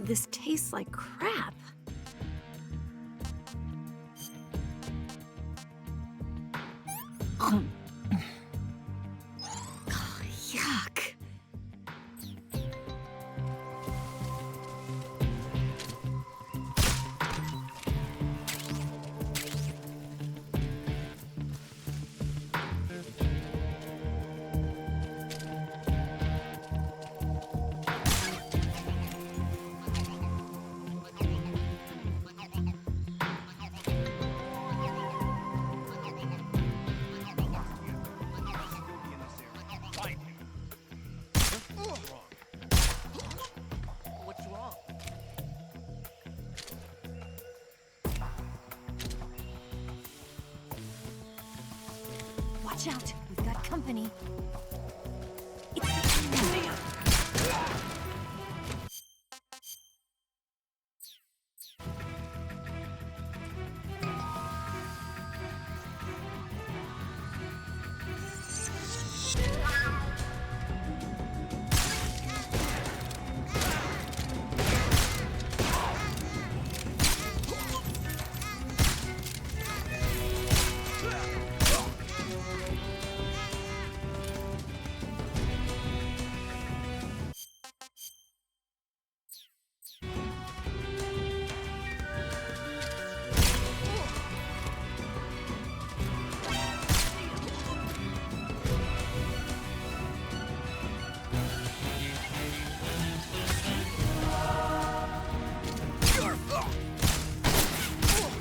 This tastes like crap. Oh, yuck. What's wrong? Watch out, we've got company. It's the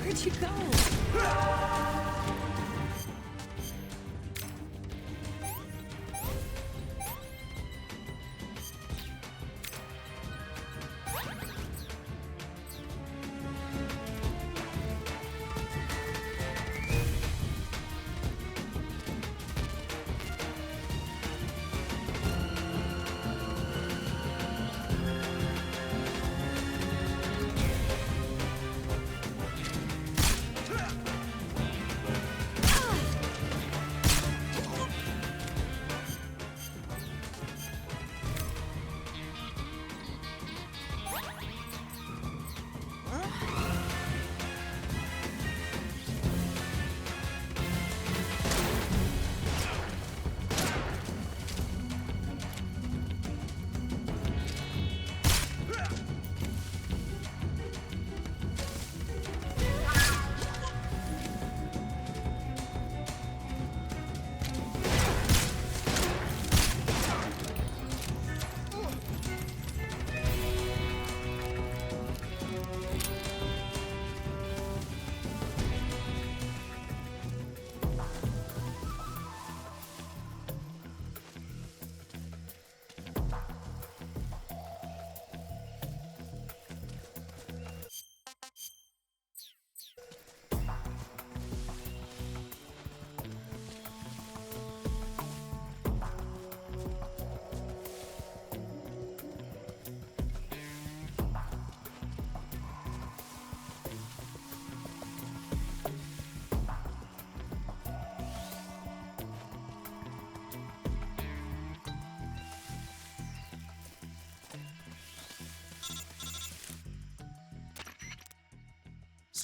Where'd you go?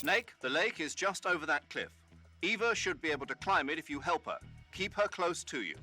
Snake, the lake is just over that cliff. Eva should be able to climb it if you help her. Keep her close to you.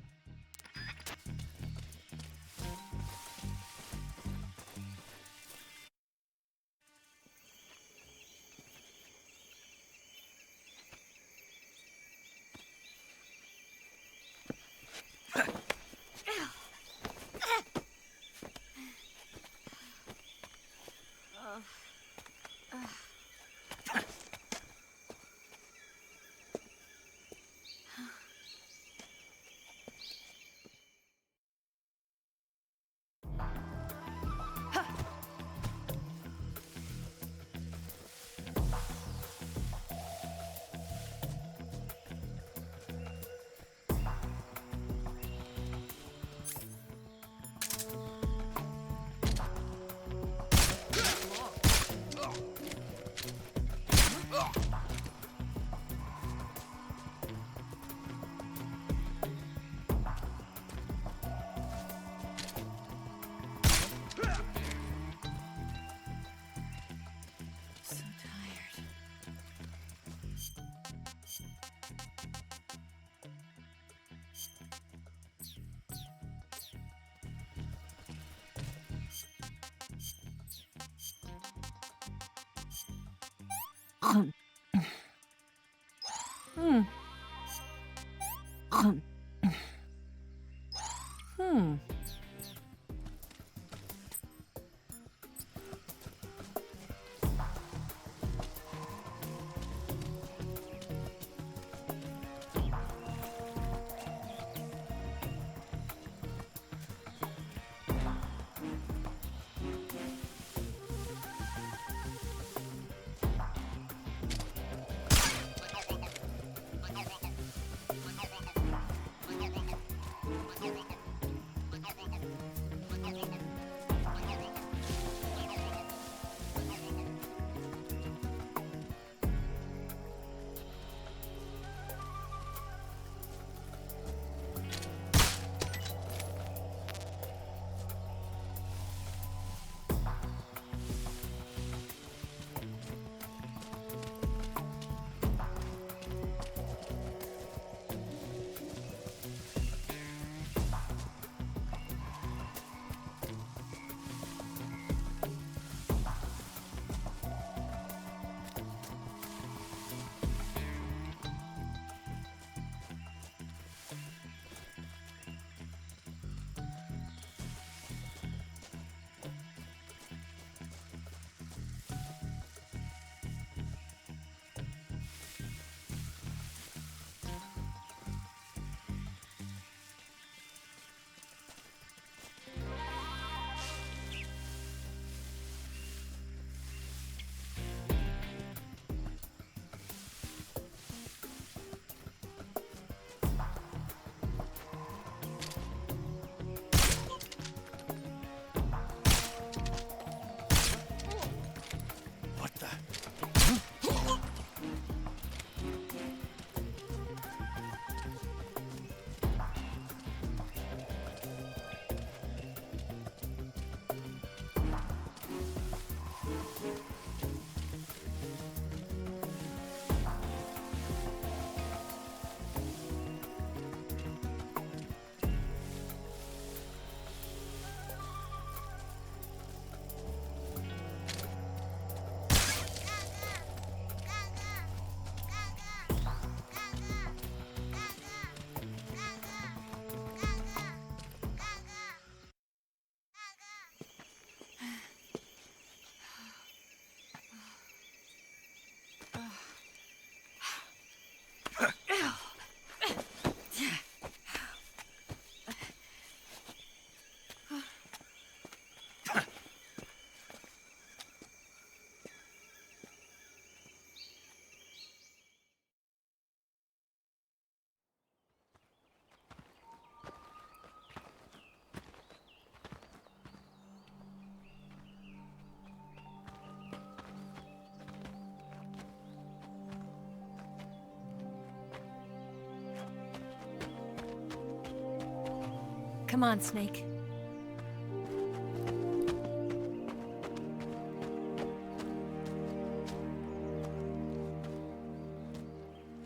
Come on, Snake.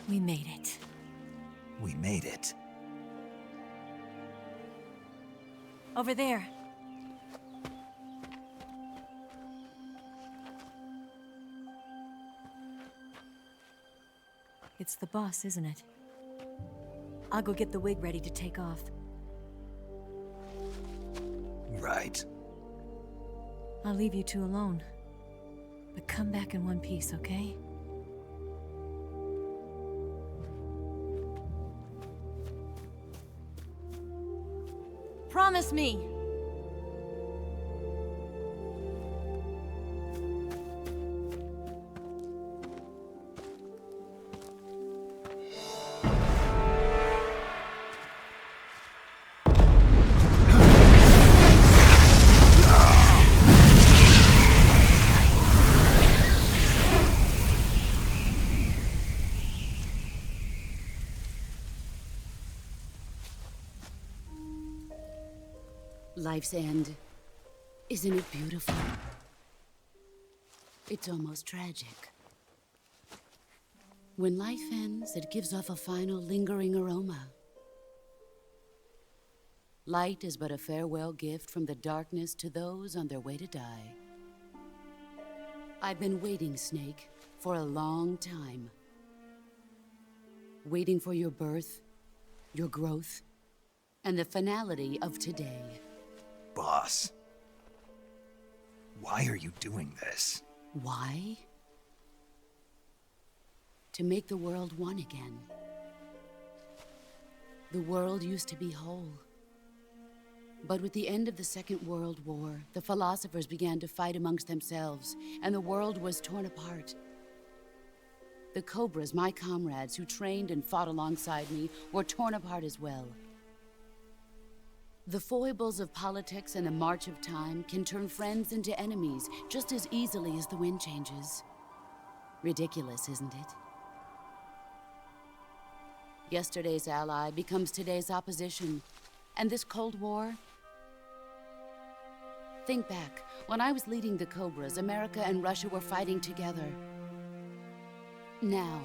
We made it. We made it. Over there. It's the boss, isn't it? I'll go get the wig ready to take off. Right. I'll leave you two alone. But come back in one piece, okay? Promise me! Life's end. Isn't it beautiful? It's almost tragic. When life ends, it gives off a final lingering aroma. Light is but a farewell gift from the darkness to those on their way to die. I've been waiting, Snake, for a long time. Waiting for your birth, your growth, and the finality of today. Boss. Why are you doing this? Why? To make the world one again. The world used to be whole. But with the end of the Second World War, the philosophers began to fight amongst themselves, and the world was torn apart. The Cobras, my comrades who trained and fought alongside me, were torn apart as well. The foibles of politics and the march of time can turn friends into enemies just as easily as the wind changes. Ridiculous, isn't it? Yesterday's ally becomes today's opposition. And this Cold War? Think back. When I was leading the Cobras, America and Russia were fighting together. Now,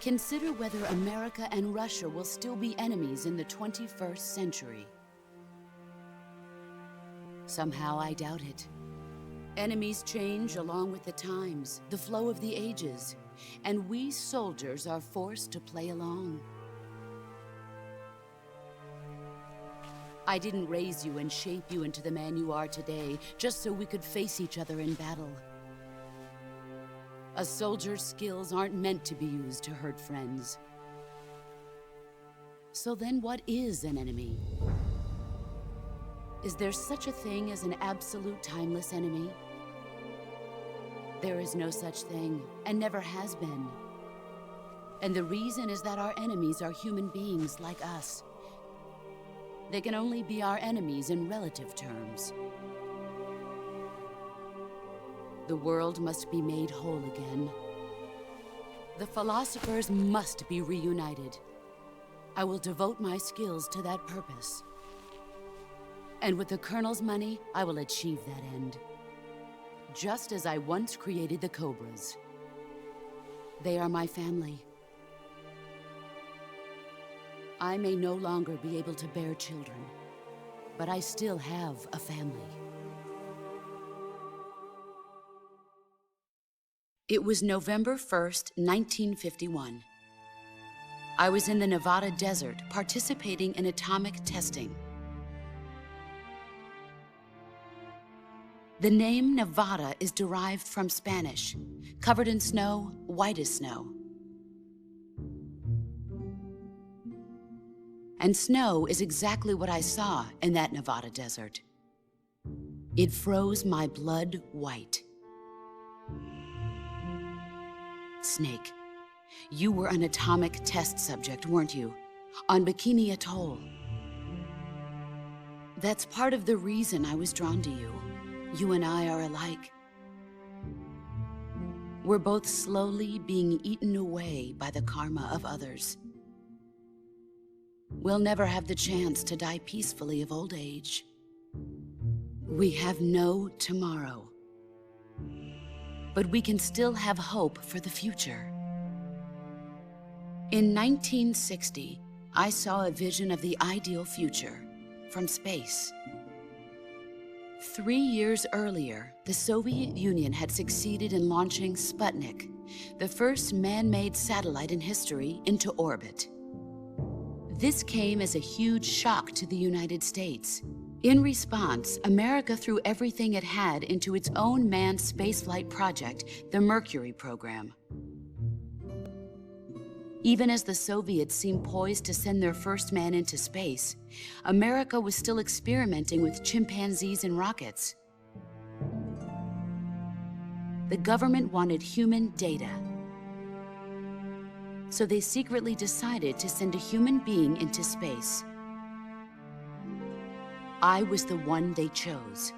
consider whether America and Russia will still be enemies in the 21st century. Somehow I doubt it. Enemies change along with the times, the flow of the ages, and we soldiers are forced to play along. I didn't raise you and shape you into the man you are today just so we could face each other in battle. A soldier's skills aren't meant to be used to hurt friends. So then what is an enemy? Is there such a thing as an absolute timeless enemy? There is no such thing, and never has been. And the reason is that our enemies are human beings like us. They can only be our enemies in relative terms. The world must be made whole again. The philosophers must be reunited. I will devote my skills to that purpose. And with the Colonel's money, I will achieve that end. Just as I once created the Cobras. They are my family. I may no longer be able to bear children, but I still have a family. It was November 1st, 1951. I was in the Nevada desert participating in atomic testing. The name Nevada is derived from Spanish, covered in snow, white as snow. And snow is exactly what I saw in that Nevada desert. It froze my blood white. Snake, you were an atomic test subject, weren't you? On Bikini Atoll. That's part of the reason I was drawn to you. You and I are alike. We're both slowly being eaten away by the karma of others. We'll never have the chance to die peacefully of old age. We have no tomorrow. But we can still have hope for the future. In 1960, I saw a vision of the ideal future from space. 3 years earlier, the Soviet Union had succeeded in launching Sputnik, the first man-made satellite in history, into orbit. This came as a huge shock to the United States. In response, America threw everything it had into its own manned spaceflight project, the Mercury program. Even as the Soviets seemed poised to send their first man into space, America was still experimenting with chimpanzees and rockets. The government wanted human data. So they secretly decided to send a human being into space. I was the one they chose.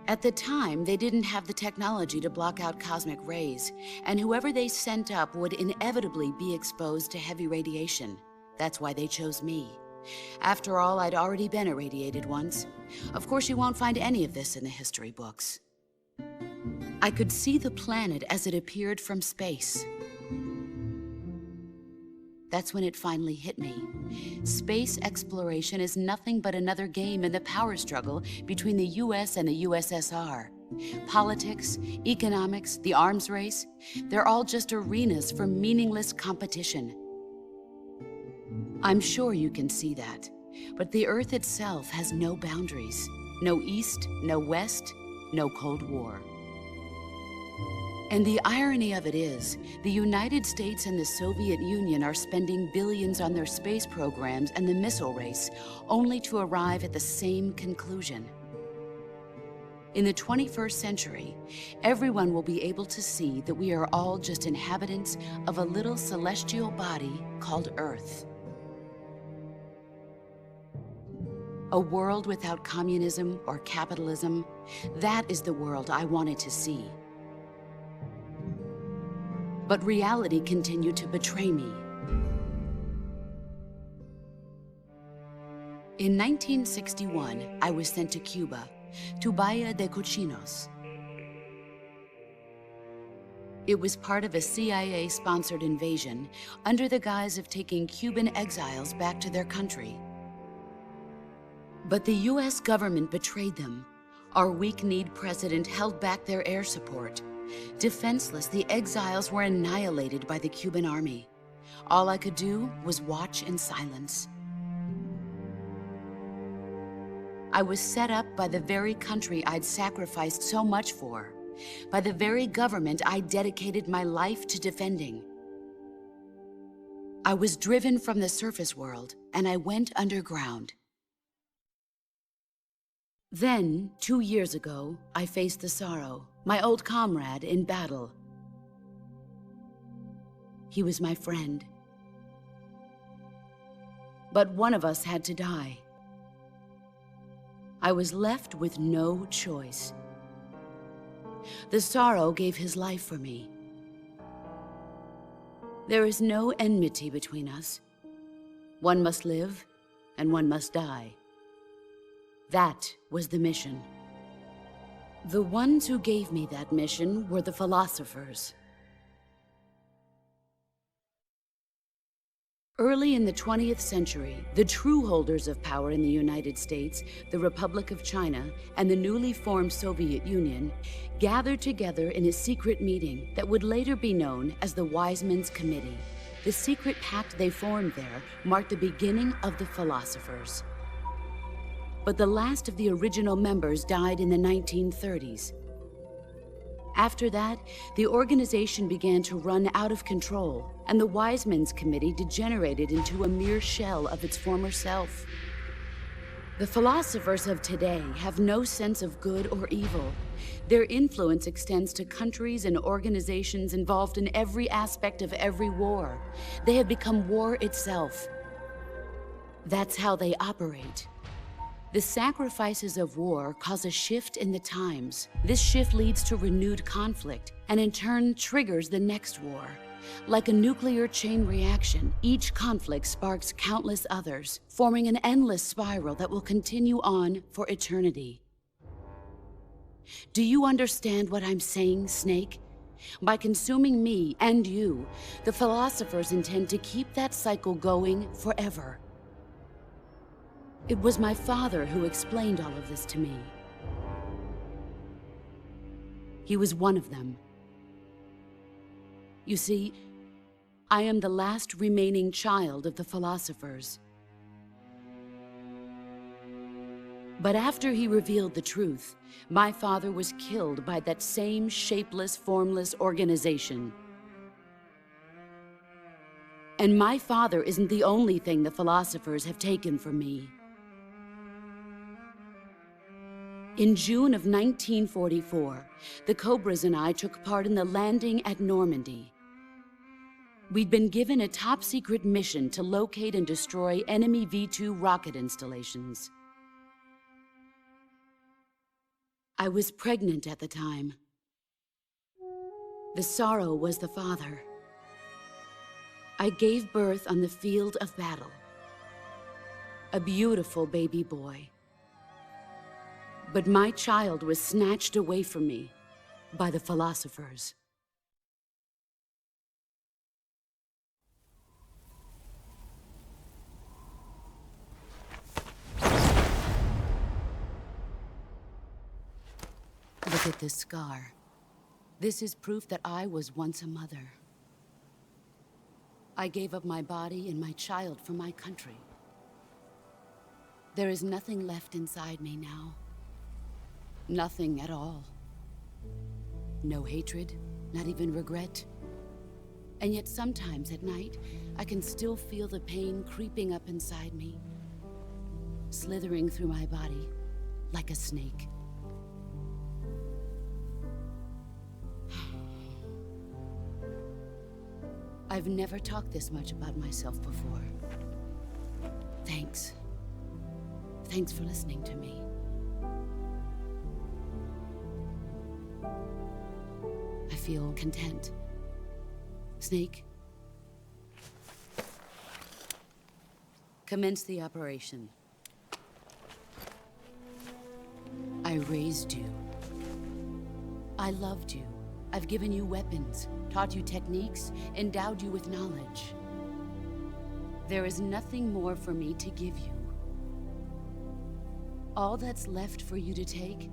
At the time, they didn't have the technology to block out cosmic rays, and whoever they sent up would inevitably be exposed to heavy radiation. That's why they chose me. After all, I'd already been irradiated once. Of course, you won't find any of this in the history books. I could see the planet as it appeared from space. That's when it finally hit me. Space exploration is nothing but another game in the power struggle between the US and the USSR. Politics, economics, the arms race, they're all just arenas for meaningless competition. I'm sure you can see that, but the Earth itself has no boundaries. No East, no West, no Cold War. And the irony of it is, the United States and the Soviet Union are spending billions on their space programs and the missile race, only to arrive at the same conclusion. In the 21st century, everyone will be able to see that we are all just inhabitants of a little celestial body called Earth. A world without communism or capitalism, that is the world I wanted to see. But reality continued to betray me. In 1961, I was sent to Cuba, to Bahia de Cochinos. It was part of a CIA-sponsored invasion under the guise of taking Cuban exiles back to their country. But the US government betrayed them. Our weak-kneed president held back their air support. Defenseless, the exiles were annihilated by the Cuban army. All I could do was watch in silence. I was set up by the very country I'd sacrificed so much for, by the very government I dedicated my life to defending. I was driven from the surface world, and I went underground. Then, 2 years ago, I faced the Sorrow, my old comrade in battle. He was my friend. But one of us had to die. I was left with no choice. The Sorrow gave his life for me. There is no enmity between us. One must live, and one must die. That was the mission. The ones who gave me that mission were the philosophers. Early in the 20th century, the true holders of power in the United States, the Republic of China, and the newly formed Soviet Union gathered together in a secret meeting that would later be known as the Wise Men's Committee. The secret pact they formed there marked the beginning of the philosophers. But the last of the original members died in the 1930s. After that, the organization began to run out of control, and the Wise Men's Committee degenerated into a mere shell of its former self. The philosophers of today have no sense of good or evil. Their influence extends to countries and organizations involved in every aspect of every war. They have become war itself. That's how they operate. The sacrifices of war cause a shift in the times. This shift leads to renewed conflict, and in turn triggers the next war. Like a nuclear chain reaction, each conflict sparks countless others, forming an endless spiral that will continue on for eternity. Do you understand what I'm saying, Snake? By consuming me and you, the philosophers intend to keep that cycle going forever. It was my father who explained all of this to me. He was one of them. You see, I am the last remaining child of the philosophers. But after he revealed the truth, my father was killed by that same shapeless, formless organization. And my father isn't the only thing the philosophers have taken from me. In June of 1944, the Cobras and I took part in the landing at Normandy. We'd been given a top-secret mission to locate and destroy enemy V-2 rocket installations. I was pregnant at the time. The Sorrow was the father. I gave birth on the field of battle. A beautiful baby boy. But my child was snatched away from me by the philosophers. Look at this scar. This is proof that I was once a mother. I gave up my body and my child for my country. There is nothing left inside me now. Nothing at all. No hatred, not even regret. And yet sometimes at night, I can still feel the pain creeping up inside me, slithering through my body like a snake. I've never talked this much about myself before. Thanks. Thanks for listening to me. I feel content. Snake, commence the operation. I raised you. I loved you. I've given you weapons, taught you techniques, endowed you with knowledge. There is nothing more for me to give you. All that's left for you to take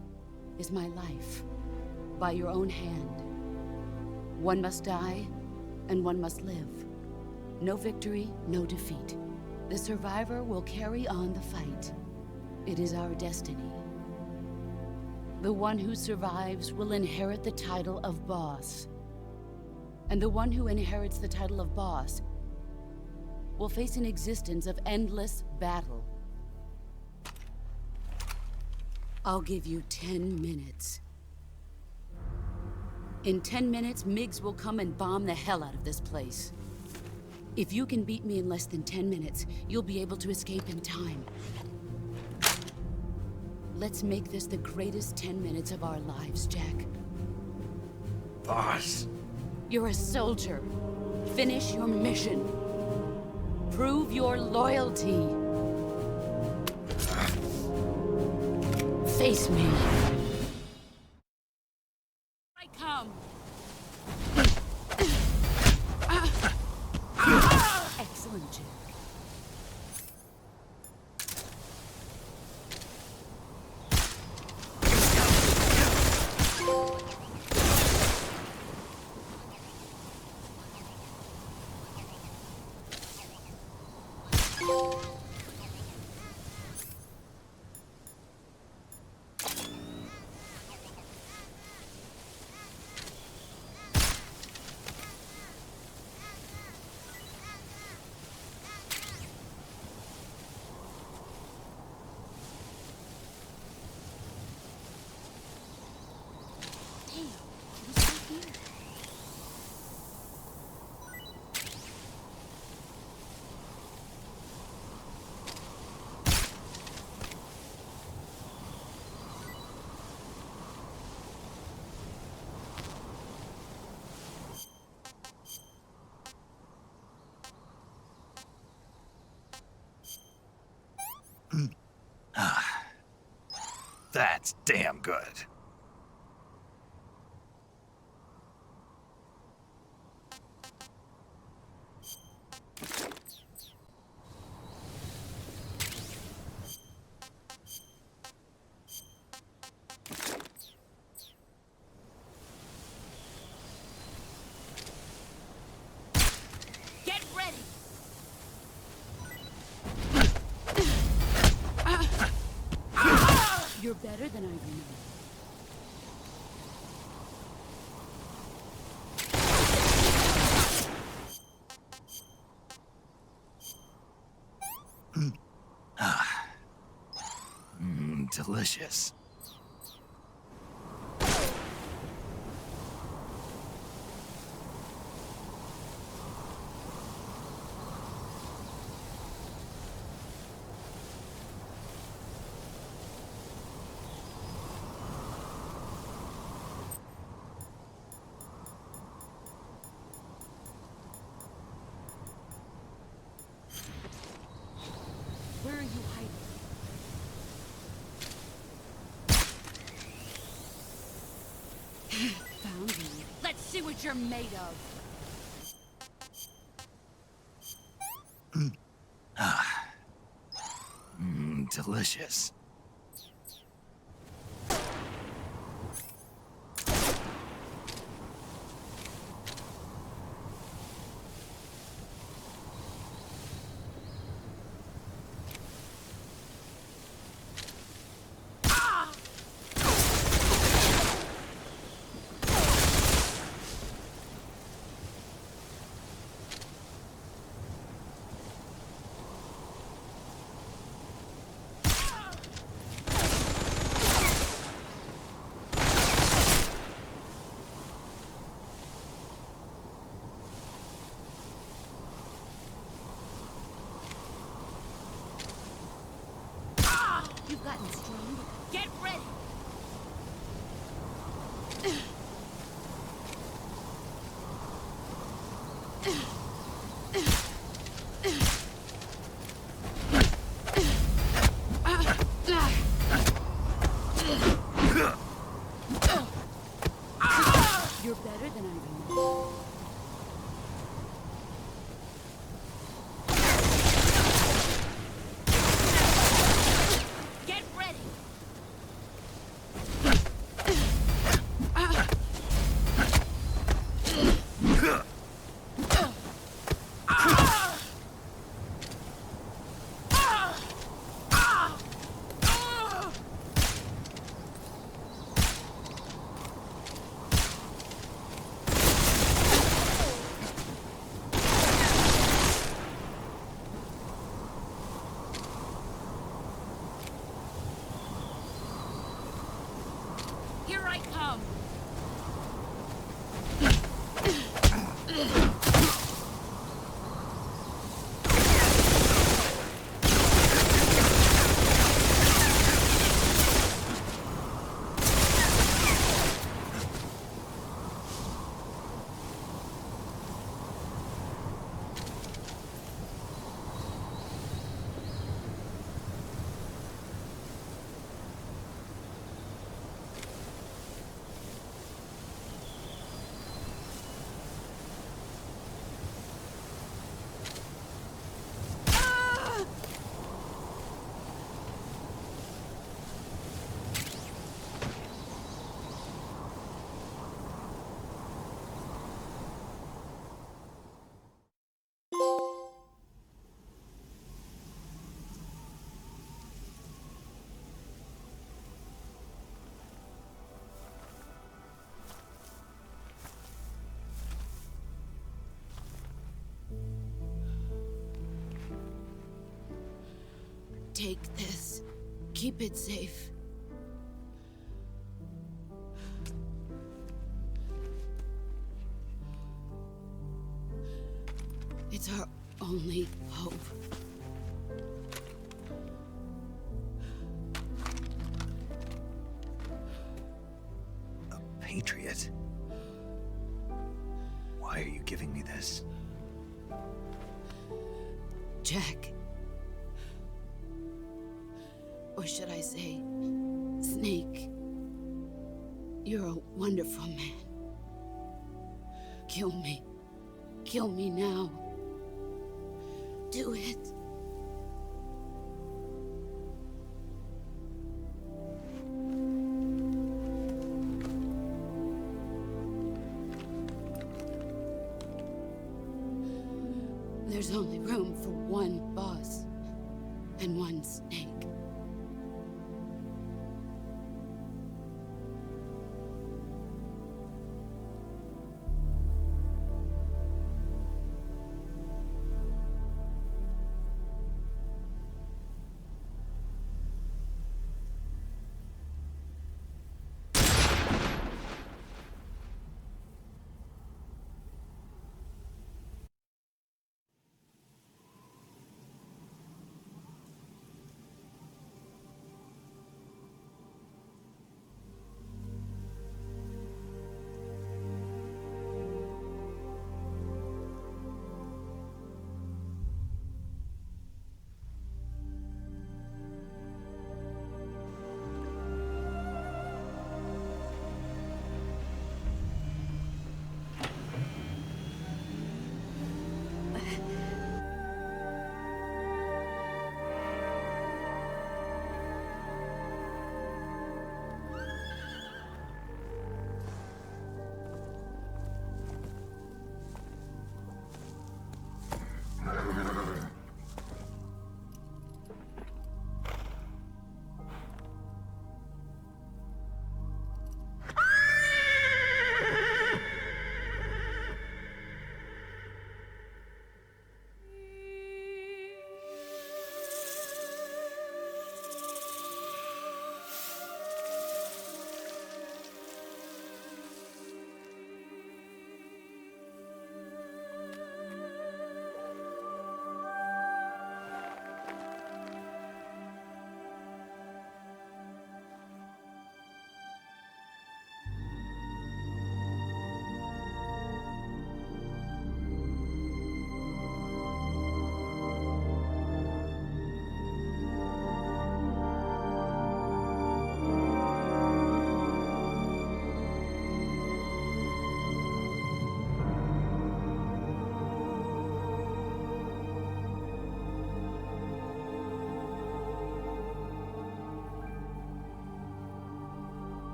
is my life, by your own hand. One must die, and one must live. No victory, no defeat. The survivor will carry on the fight. It is our destiny. The one who survives will inherit the title of boss. And the one who inherits the title of boss will face an existence of endless battle. I'll give you 10 minutes. In 10 minutes, MiGs will come and bomb the hell out of this place. If you can beat me in less than 10 minutes, you'll be able to escape in time. Let's make this the greatest 10 minutes of our lives, Jack. Boss. You're a soldier. Finish your mission. Prove your loyalty. Face me. I come. Excellent, Jack. That's damn good. Get ready! You're better than I remember. Delicious. Where are you hiding? Found you. Let's see what you're made of. Delicious. Take this. Keep it safe. It's our only hope. A patriot? Why are you giving me this? Jack. Or should I say, Snake. You're a wonderful man. Kill me. Kill me now. Do it. There's only room for one boss and one Snake.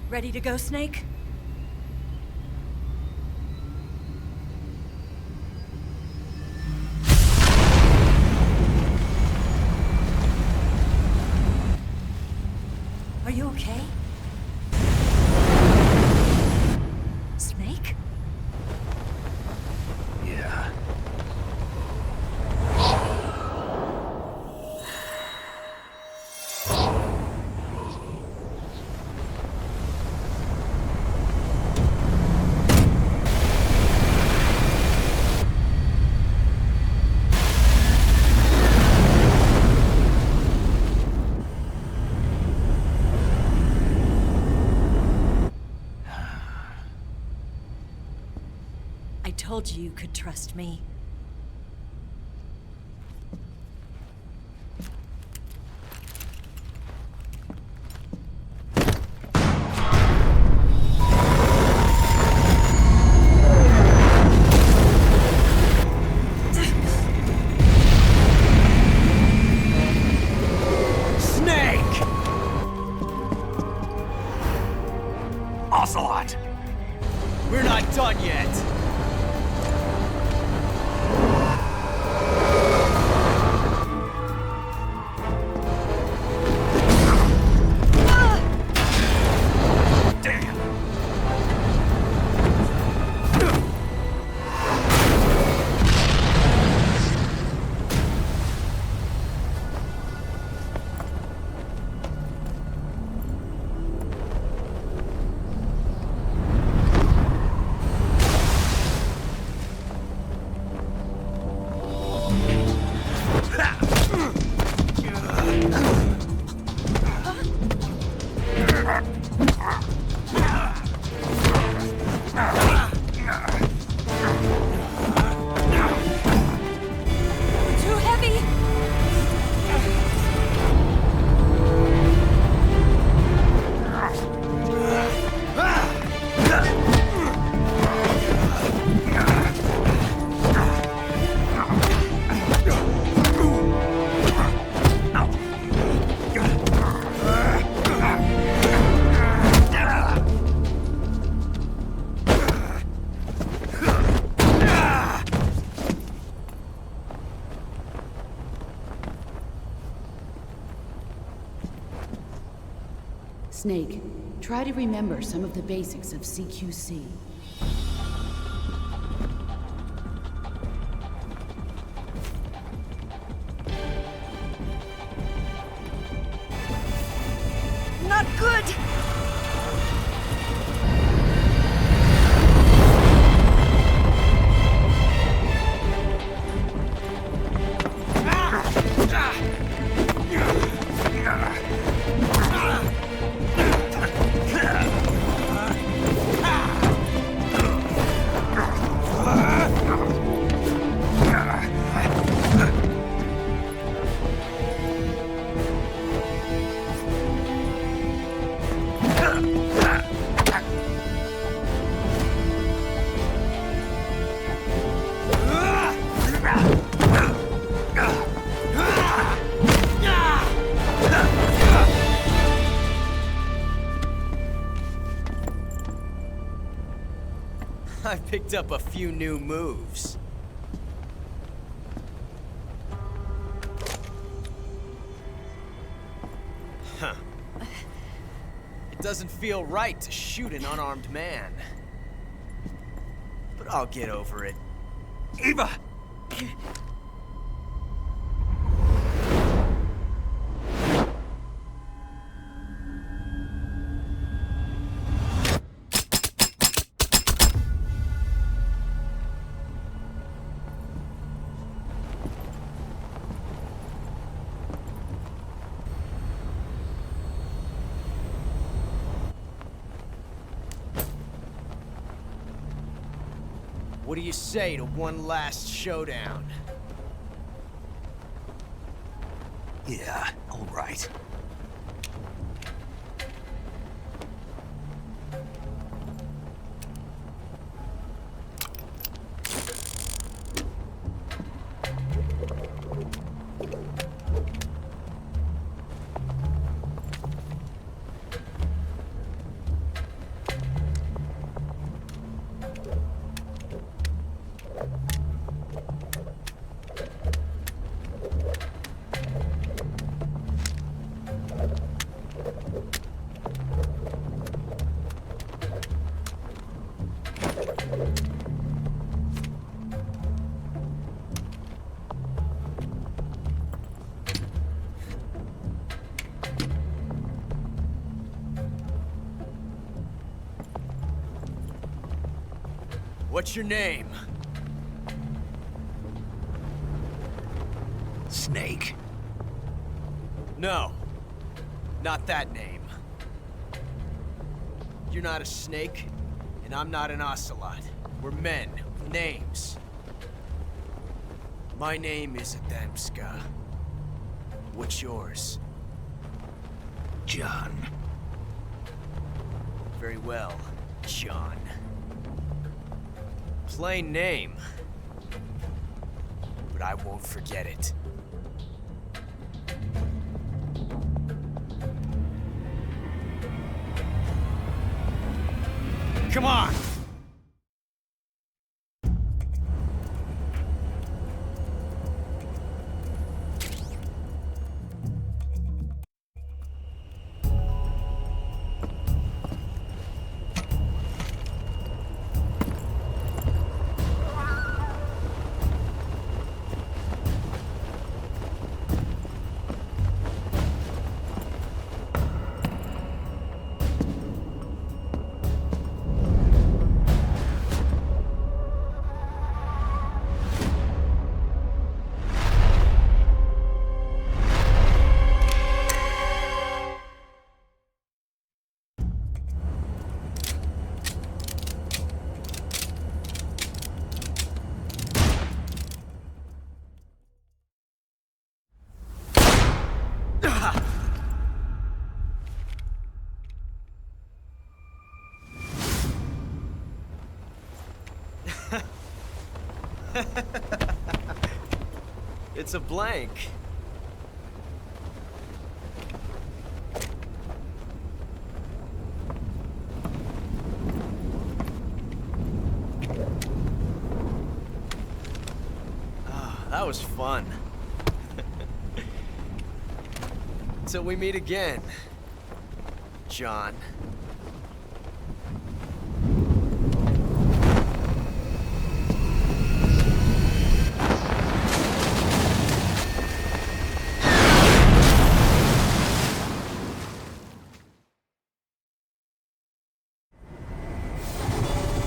Ready to go, Snake? Are you okay? Snake? Yeah. I told you you could trust me. Snake! Ocelot! We're not done yet. Snake, try to remember some of the basics of CQC. Not good! I picked up a few new moves. Huh. It doesn't feel right to shoot an unarmed man. But I'll get over it. Eva! What do you say to one last showdown? Yeah, all right. What's your name? Snake. No. Not that name. You're not a snake, and I'm not an ocelot. We're men with names. My name is Adamska. What's yours? John. Very well, John. Plain name. But I won't forget it. Come on! It's a blank. Ah, that was fun. Till we meet again. John.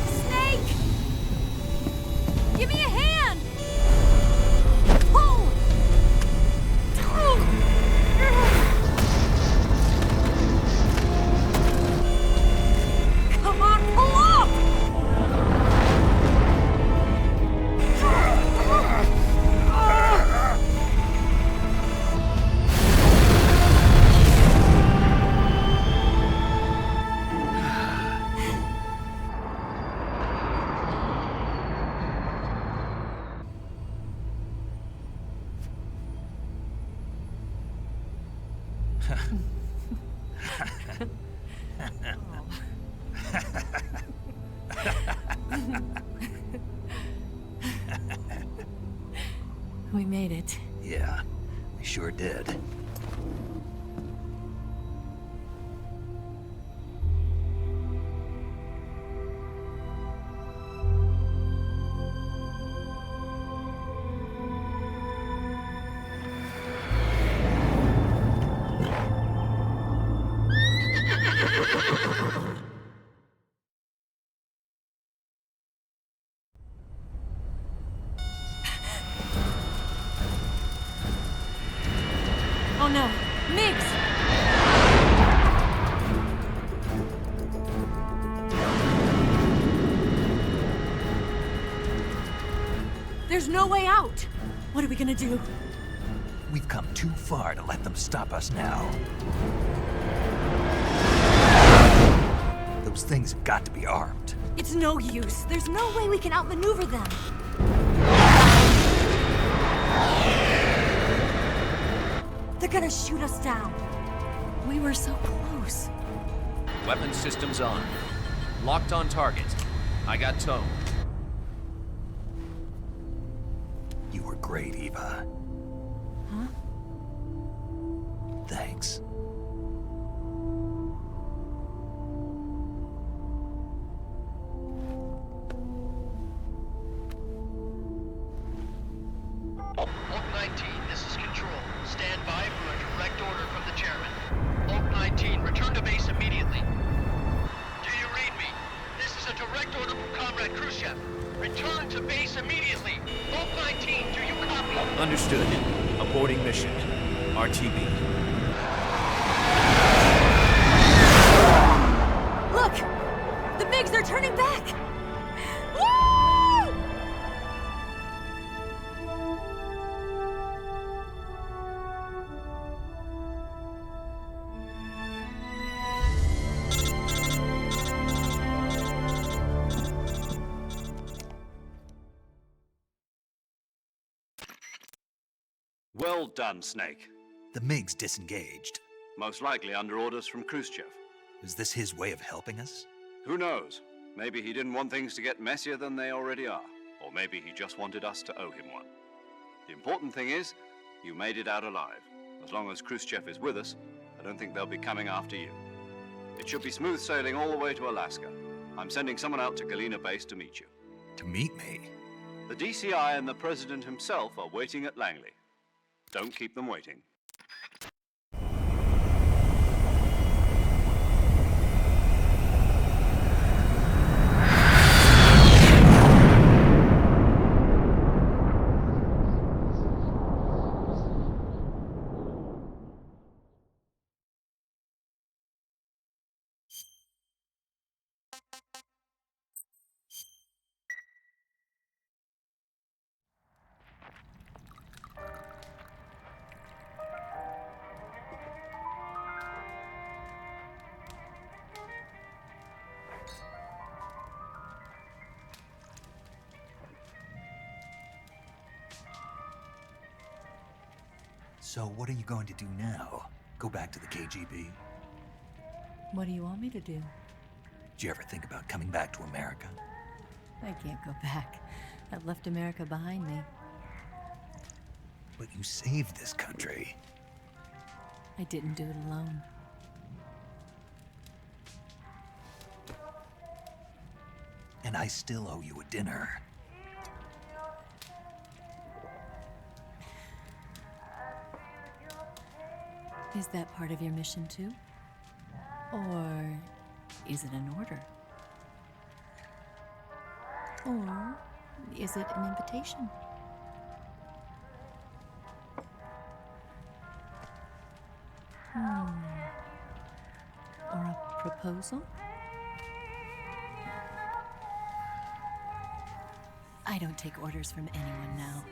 Snake! Give me a hand! Pull! Come on, pull up! We made it. Yeah, we sure did. Oh no, Migs! There's no way out! What are we gonna do? We've come too far to let them stop us now. Those things have got to be armed. It's no use. There's no way we can outmaneuver them. They're gonna shoot us down. We were so close. Weapon systems on. Locked on target. I got tone. You were great, Eva. Huh? Thanks. Oak 19, this is Control. Stand by for a direct order from the chairman. Oak 19, return to base immediately. Do you read me? This is a direct order from Comrade Khrushchev. Return to base immediately. Oak 19, do you copy? Understood. Aborting mission. RTB. Look! The Migs are turning back! Woo! Well done, Snake. The MiGs disengaged. Most likely under orders from Khrushchev. Is this his way of helping us? Who knows? Maybe he didn't want things to get messier than they already are. Or maybe he just wanted us to owe him one. The important thing is, you made it out alive. As long as Khrushchev is with us, I don't think they'll be coming after you. It should be smooth sailing all the way to Alaska. I'm sending someone out to Galena Base to meet you. To meet me? The DCI and the President himself are waiting at Langley. Don't keep them waiting. So what are you going to do now? Go back to the KGB? What do you want me to do? Did you ever think about coming back to America? I can't go back. I've left America behind me. But you saved this country. I didn't do it alone. and I still owe you a dinner. Is that part of your mission too? Or is it an order? Or is it an invitation? Or a proposal? I don't take orders from anyone now.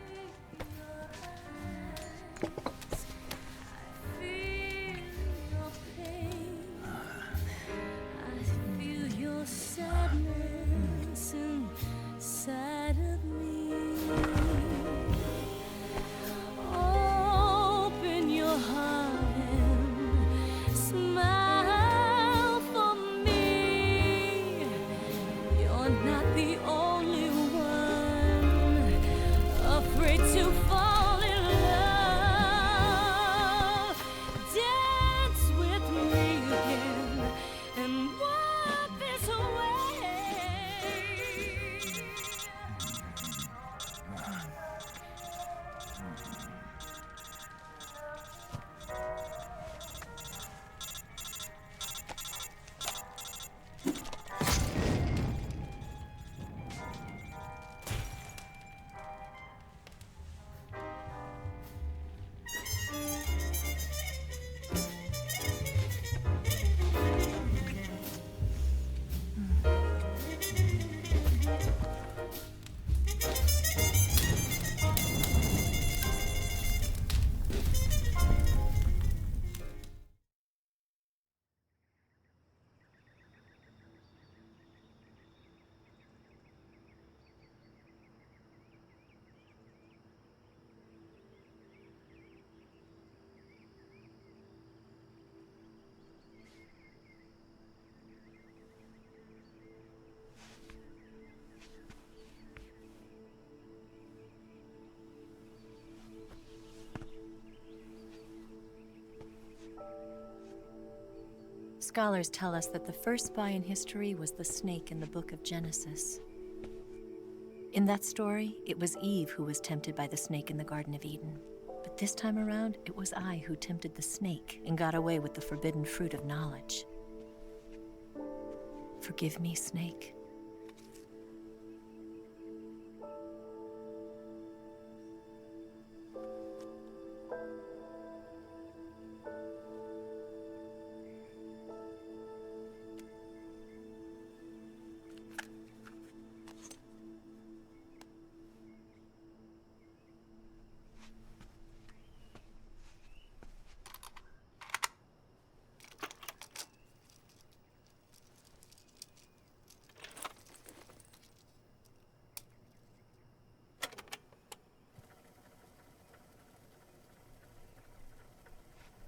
Scholars tell us that the first spy in history was the snake in the book of Genesis. In that story, it was Eve who was tempted by the snake in the Garden of Eden. But this time around, it was I who tempted the snake and got away with the forbidden fruit of knowledge. Forgive me, snake.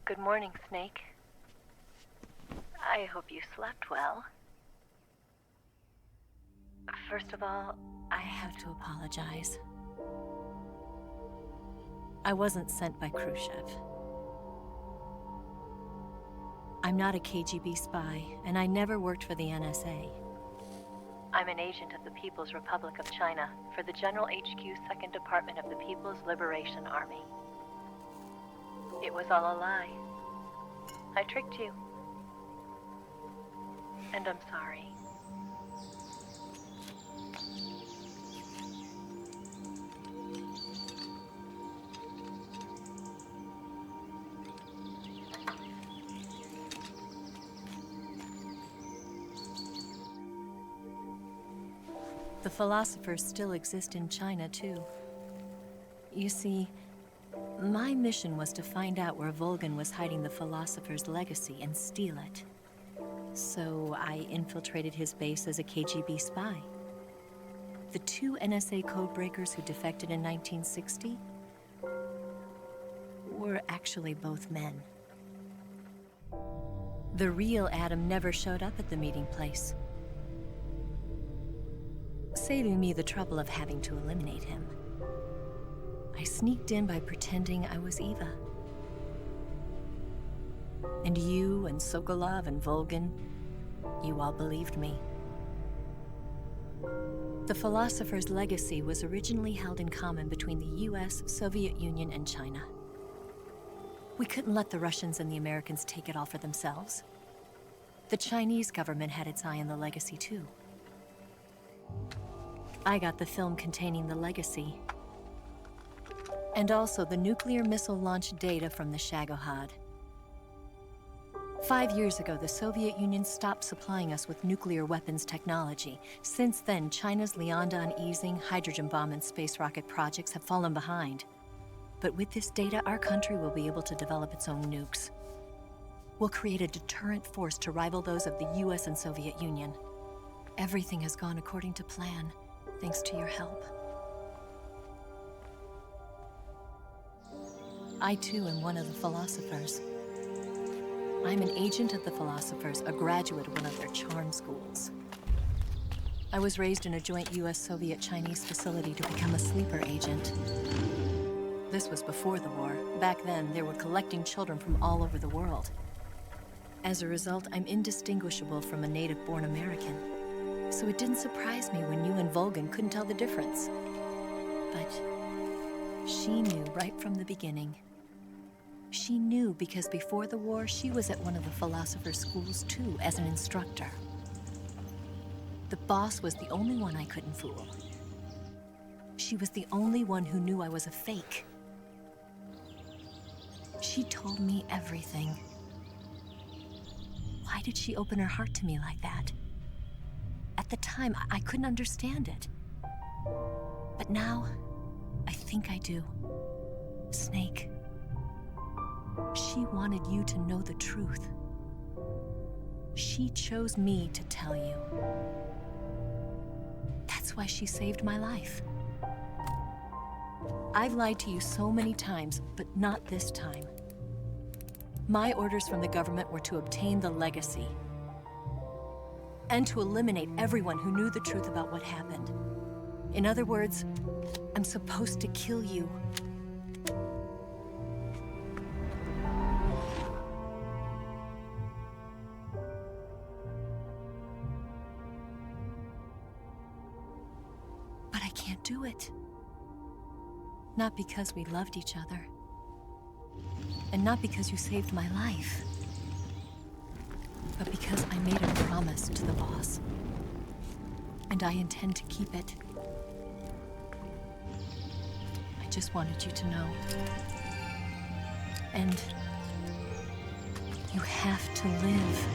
Good morning, Snake. I hope you slept well. First of all, I have to apologize. I wasn't sent by Khrushchev. I'm not a KGB spy, and I never worked for the NSA. I'm an agent of the People's Republic of China for the General HQ 2nd Department of the People's Liberation Army. It was all a lie. I tricked you. And I'm sorry. The philosophers still exist in China, too. You see, my mission was to find out where Volgan was hiding the philosopher's legacy and steal it. So I infiltrated his base as a KGB spy. The two NSA codebreakers who defected in 1960 were actually both men. The real Adam never showed up at the meeting place, saving me the trouble of having to eliminate him. I sneaked in by pretending I was Eva. And you and Sokolov and Volgan, you all believed me. The philosopher's legacy was originally held in common between the US, Soviet Union, and China. We couldn't let the Russians and the Americans take it all for themselves. The Chinese government had its eye on the legacy too. I got the film containing the legacy, and also the nuclear missile launch data from the Shagohod. 5 years ago, the Soviet Union stopped supplying us with nuclear weapons technology. Since then, China's Liaodong easing, hydrogen bomb, and space rocket projects have fallen behind. But with this data, our country will be able to develop its own nukes. We'll create a deterrent force to rival those of the US and Soviet Union. Everything has gone according to plan, thanks to your help. I too am one of the philosophers. I'm an agent of the philosophers, a graduate of one of their charm schools. I was raised in a joint US-Soviet-Chinese facility to become a sleeper agent. This was before the war. Back then, they were collecting children from all over the world. As a result, I'm indistinguishable from a native-born American. So it didn't surprise me when you and Volgan couldn't tell the difference. But she knew right from the beginning. She knew because before the war, she was at one of the philosopher's schools too, as an instructor. The boss was the only one I couldn't fool. She was the only one who knew I was a fake. She told me everything. Why did she open her heart to me like that? At the time, I couldn't understand it. But now, I think I do. Snake. She wanted you to know the truth. She chose me to tell you. That's why she saved my life. I've lied to you so many times, but not this time. My orders from the government were to obtain the legacy and to eliminate everyone who knew the truth about what happened. In other words, I'm supposed to kill you. But I can't do it. Not because we loved each other. And not because you saved my life. But because I made a promise to the boss. And I intend to keep it. I just wanted you to know. And you have to live.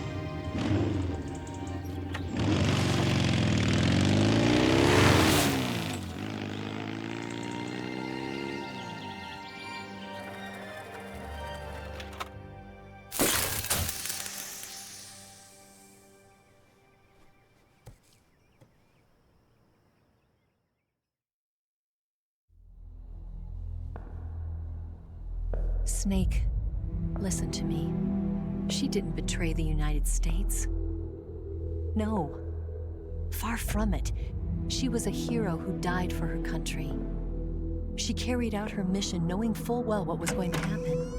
Snake, listen to me. She didn't betray the United States. No, far from it. She was a hero who died for her country. She carried out her mission knowing full well what was going to happen.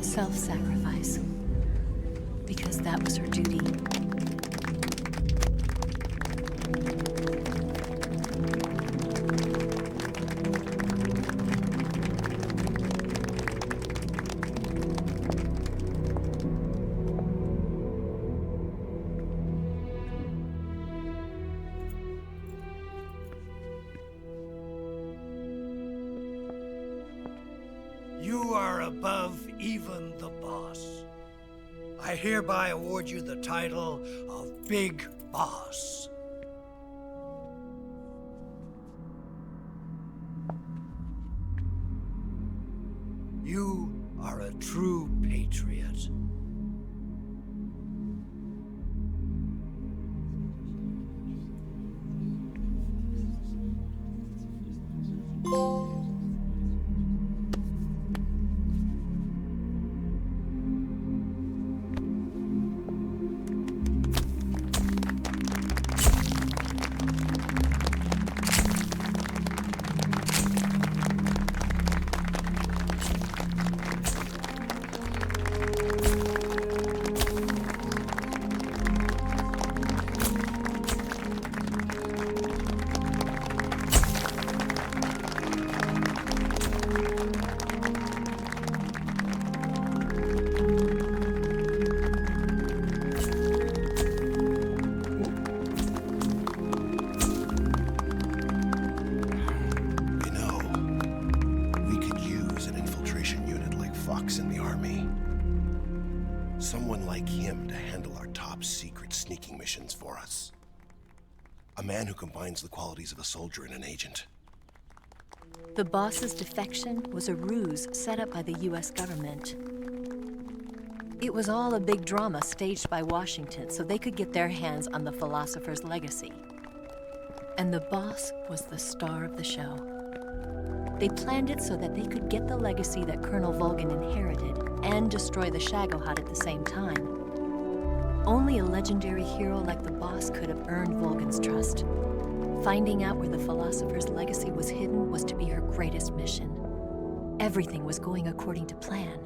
Self-sacrifice. Because that was her duty. You are above even the boss. I hereby award you the title of Big Boss. You are a true patriot. Someone like him to handle our top secret sneaking missions for us. A man who combines the qualities of a soldier and an agent. The boss's defection was a ruse set up by the US government. It was all a big drama staged by Washington so they could get their hands on the philosopher's legacy. And the boss was the star of the show. They planned it so that they could get the legacy that Colonel Volgin inherited and destroy the Shagohod at the same time. Only a legendary hero like the boss could have earned Volgin's trust. Finding out where the philosopher's legacy was hidden was to be her greatest mission. Everything was going according to plan.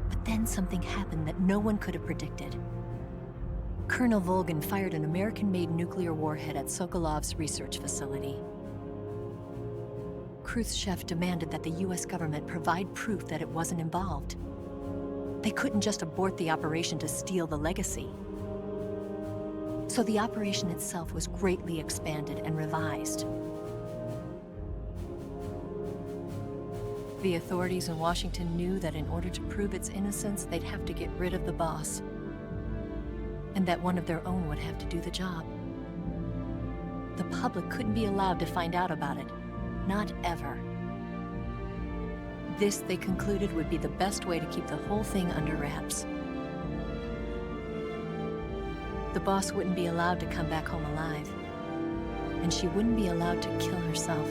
But then something happened that no one could have predicted. Colonel Volgin fired an American-made nuclear warhead at Sokolov's research facility. Khrushchev demanded that the US government provide proof that it wasn't involved. They couldn't just abort the operation to steal the legacy. So the operation itself was greatly expanded and revised. The authorities in Washington knew that in order to prove its innocence, they'd have to get rid of the boss, and that one of their own would have to do the job. The public couldn't be allowed to find out about it, not ever. This, they concluded, would be the best way to keep the whole thing under wraps. The boss wouldn't be allowed to come back home alive, and she wouldn't be allowed to kill herself.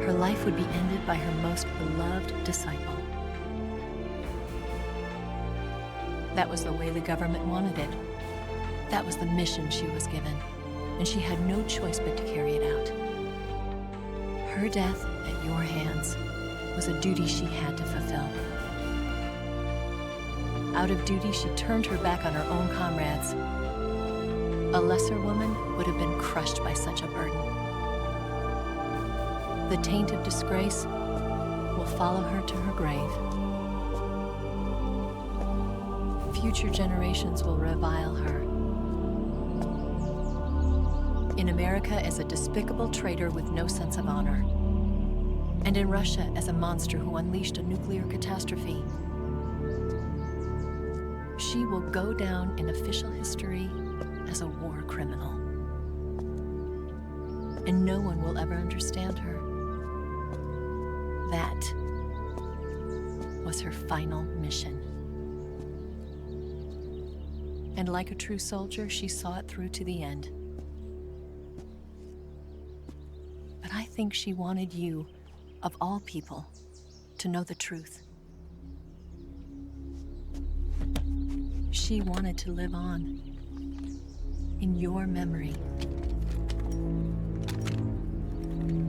Her life would be ended by her most beloved disciple. That was the way the government wanted it. That was the mission she was given, and she had no choice but to carry it out. Her death at your hands was a duty she had to fulfill. Out of duty, she turned her back on her own comrades. A lesser woman would have been crushed by such a burden. The taint of disgrace will follow her to her grave. Future generations will revile her. In America as a despicable traitor with no sense of honor. And in Russia as a monster who unleashed a nuclear catastrophe. She will go down in official history as a war criminal. And no one will ever understand her. That was her final mission. And like a true soldier, she saw it through to the end. But I think she wanted you, of all people, to know the truth. She wanted to live on in your memory.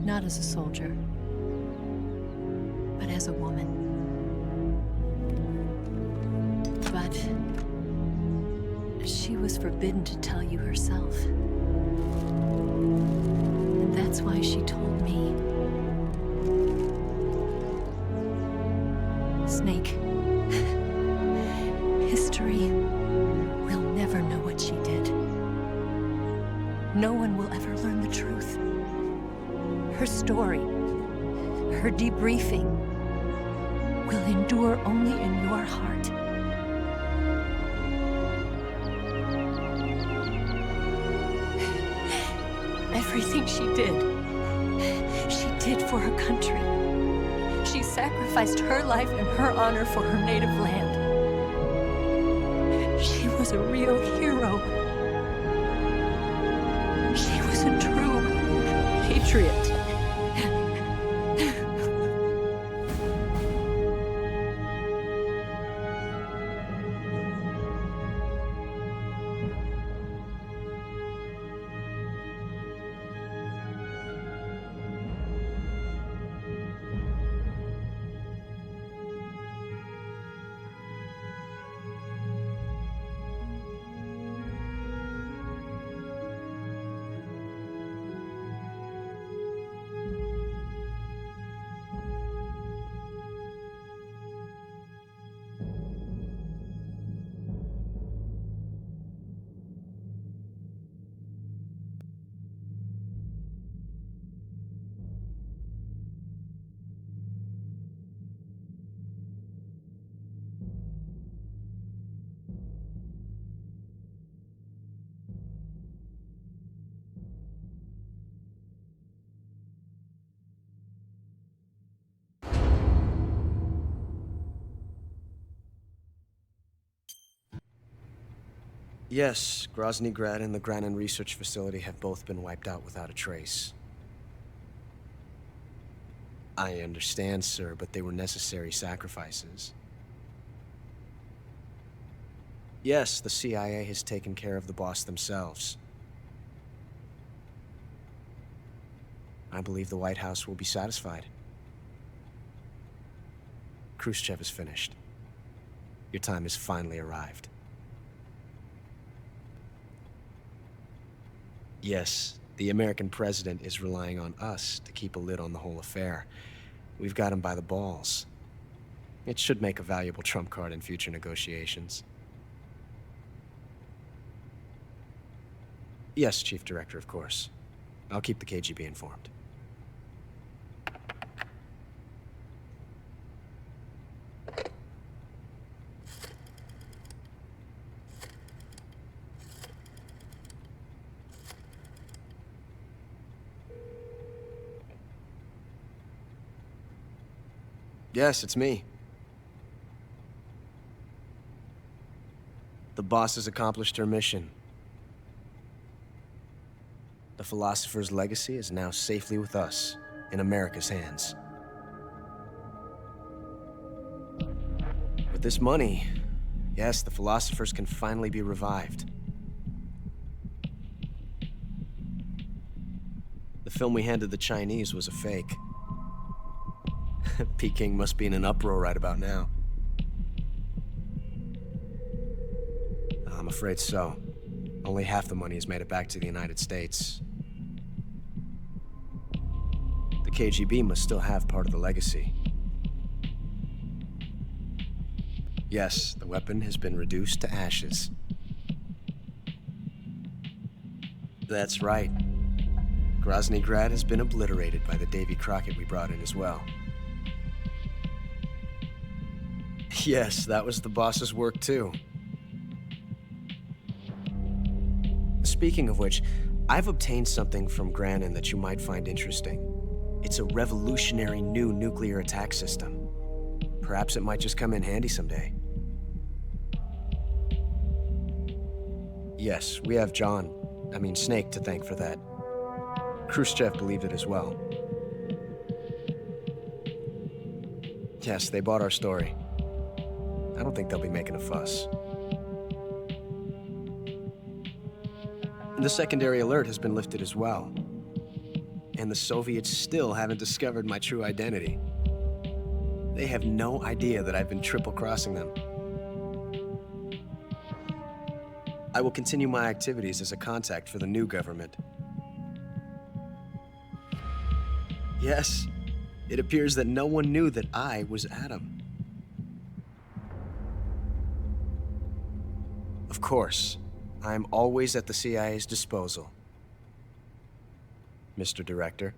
Not as a soldier, but as a woman. But she was forbidden to tell you herself. And that's why she told me. Snake, history will never know what she did. No one will ever learn the truth. Her story, her debriefing, will endure only in your heart. Everything she did for her country. She sacrificed her life and her honor for her native land. She was a real hero. She was a true patriot. Yes, Grozny Grad and the Granin Research Facility have both been wiped out without a trace. I understand, sir, but they were necessary sacrifices. Yes, the CIA has taken care of the boss themselves. I believe the White House will be satisfied. Khrushchev is finished. Your time has finally arrived. Yes, the American president is relying on us to keep a lid on the whole affair. We've got him by the balls. It should make a valuable trump card in future negotiations. Yes, Chief Director, of course. I'll keep the KGB informed. Yes, it's me. The boss has accomplished her mission. The philosopher's legacy is now safely with us, in America's hands. With this money, yes, the philosophers can finally be revived. The film we handed the Chinese was a fake. Peking must be in an uproar right about now. I'm afraid so. Only half the money has made it back to the United States. The KGB must still have part of the legacy. Yes, the weapon has been reduced to ashes. That's right. Grozny Grad has been obliterated by the Davy Crockett we brought in as well. Yes, that was the boss's work too. Speaking of which, I've obtained something from Granin that you might find interesting. It's a revolutionary new nuclear attack system. Perhaps it might just come in handy someday. Yes, we have Snake to thank for that. Khrushchev believed it as well. Yes, they bought our story. I don't think they'll be making a fuss. The secondary alert has been lifted as well. And the Soviets still haven't discovered my true identity. They have no idea that I've been triple-crossing them. I will continue my activities as a contact for the new government. Yes, it appears that no one knew that I was Adam. Of course, I am always at the CIA's disposal, Mr. Director.